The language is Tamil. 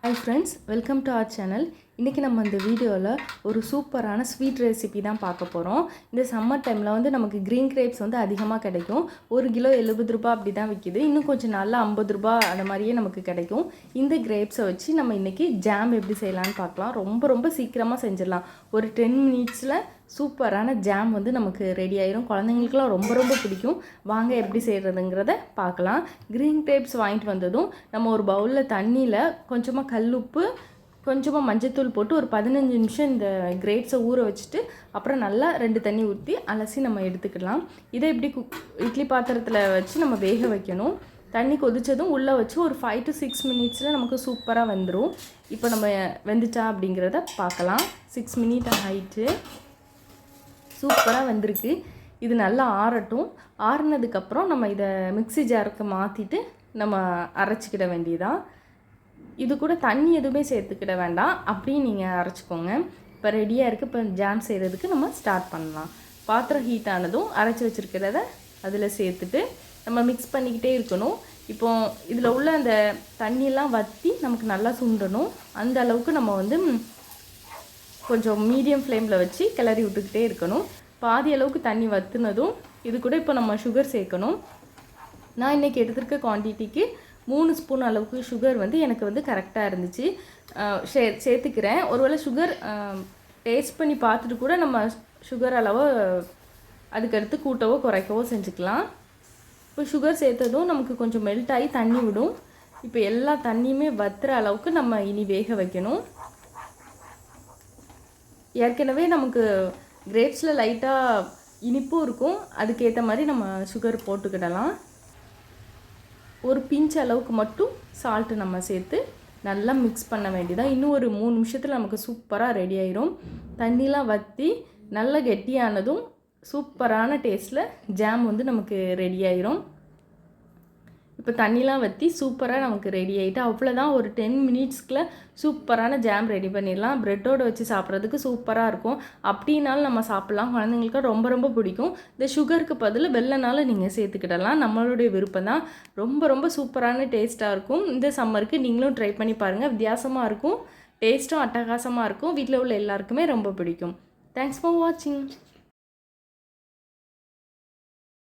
Hi friends, welcome to our channel. இன்றைக்கி நம்ம இந்த வீடியோவில் ஒரு சூப்பரான ஸ்வீட் ரெசிபி தான் பார்க்க போகிறோம். இந்த சம்மர் டைமில் வந்து நமக்கு க்ரீன் கிரேப்ஸ் வந்து அதிகமாக கிடைக்கும். 1 கிலோ 70 ரூபா அப்படி தான் விற்கிது. இன்னும் கொஞ்சம் நல்லா 50 ரூபா அந்த மாதிரியே நமக்கு கிடைக்கும். இந்த கிரேப்ஸை வச்சு நம்ம இன்றைக்கி ஜாம் எப்படி செய்யலான்னு பார்க்கலாம். ரொம்ப சீக்கிரமாக செஞ்சிடலாம். ஒரு 10 மினிட்ஸில் சூப்பரான ஜாம் வந்து நமக்கு ரெடி ஆயிரும். குழந்தைங்களுக்குலாம் ரொம்ப பிடிக்கும். வாங்க எப்படி செய்கிறதுங்கிறத பார்க்கலாம். க்ரீன் கிரேப்ஸ் வாங்கிட்டு வந்ததும் நம்ம ஒரு பவுலில் தண்ணியில் கொஞ்சமாக கல்லுப்பு கொஞ்சமாக மஞ்சத்தூள் போட்டு ஒரு 15 நிமிஷம் இந்த கிரேப்ஸை ஊற வச்சுட்டு அப்புறம் நல்லா 2 தண்ணி ஊற்றி அலசி நம்ம எடுத்துக்கலாம். இதை எப்படி இட்லி பாத்திரத்தில் வச்சு நம்ம வேக வைக்கணும். தண்ணி கொதித்ததும் உள்ளே வச்சு ஒரு 5 to 6 மினிட்ஸில் நமக்கு சூப்பராக வந்துடும். இப்போ நம்ம வெந்துச்சா அப்படிங்கிறத பார்க்கலாம். 6 மினிட் ஆகிட்டு சூப்பராக வந்திருக்கு. இது நல்லா ஆறட்டும். ஆறுனதுக்கப்புறம் நம்ம இதை மிக்ஸி ஜாருக்கு மாற்றிட்டு நம்ம அரைச்சிக்கிட வேண்டியதான். இது கூட தண்ணி எதுவுமே சேர்த்துக்கிட வேண்டாம், அப்படியும் நீங்கள் அரைச்சிக்கோங்க. இப்போ ரெடியாக இருக்குது. இப்போ ஜாம் செய்கிறதுக்கு நம்ம ஸ்டார்ட் பண்ணலாம். பாத்திரம் ஹீட் ஆனதும் அரைச்சி வச்சுருக்கிறத அதில் சேர்த்துட்டு நம்ம மிக்ஸ் பண்ணிக்கிட்டே இருக்கணும். இப்போ இதில் உள்ள அந்த தண்ணியெல்லாம் வற்றி நமக்கு நல்லா சுண்டணும். அந்த அளவுக்கு நம்ம வந்து கொஞ்சம் மீடியம் ஃப்ளேமில் வச்சு கிளறி விட்டுக்கிட்டே இருக்கணும். பாதி அளவுக்கு தண்ணி வற்றுனதும் இது கூட இப்போ நம்ம சுகர் சேர்க்கணும். நான் இன்றைக்கி எடுத்துருக்க குவான்டிட்டிக்கு 3 ஸ்பூன் அளவுக்கு சுகர் வந்து எனக்கு வந்து கரெக்டாக இருந்துச்சு. சேர்த்துக்கிறேன். ஒருவேளை சுகர் டேஸ்ட் பண்ணி பார்த்துட்டு கூட நம்ம சுகர் அளவை அதுக்கடுத்து கூட்டவோ குறைக்கவோ செஞ்சுக்கலாம். இப்போ சுகர் சேர்த்ததும் நமக்கு கொஞ்சம் மெல்ட் ஆகி தண்ணி விடும். இப்போ எல்லா தண்ணியுமே வற்றுற அளவுக்கு நம்ம இனி வேக வைக்கணும். ஏற்கனவே நமக்கு கிரேப்ஸில் லைட்டாக இனிப்பும் இருக்கும். அதுக்கேற்ற மாதிரி நம்ம சுகர் போட்டுக்கிடலாம். ஒரு பிஞ்ச் அளவுக்கு மட்டும் சால்ட்டு நம்ம சேர்த்து நல்லா மிக்ஸ் பண்ண வேண்டியதான். இன்னும் ஒரு 3 நிமிஷத்தில் நமக்கு சூப்பராக ரெடி ஆயிரும். தண்ணிலாம் வற்றி நல்லா கெட்டியானதும் சூப்பரான டேஸ்ட்டில் ஜாம் வந்து நமக்கு ரெடி ஆயிரும். இப்போ தண்ணிலாம் வற்றி சூப்பராக நமக்கு ரெடி ஆகிட்டு அவ்வளோதான். ஒரு 10 மினிட்ஸ்க்குள்ள சூப்பரான ஜாம் ரெடி பண்ணிடலாம். ப்ரெட்டோடு வச்சு சாப்பிட்றதுக்கு சூப்பராக இருக்கும். அப்படின்னாலும் நம்ம சாப்பிட்லாம். குழந்தைங்களுக்கு ரொம்ப பிடிக்கும். இந்த சுகருக்கு பதில் வெல்லனாலும் நீங்கள் சேர்த்துக்கிடலாம். நம்மளுடைய விருப்பம் தான். ரொம்ப சூப்பரான டேஸ்ட்டாக இருக்கும். இந்த சம்மருக்கு நீங்களும் ட்ரை பண்ணி பாருங்கள். வித்தியாசமாக இருக்கும். டேஸ்ட்டும் அட்டகாசமாக இருக்கும். வீட்டில் உள்ள எல்லாருக்குமே ரொம்ப பிடிக்கும். தேங்க்ஸ் ஃபார் வாட்சிங்.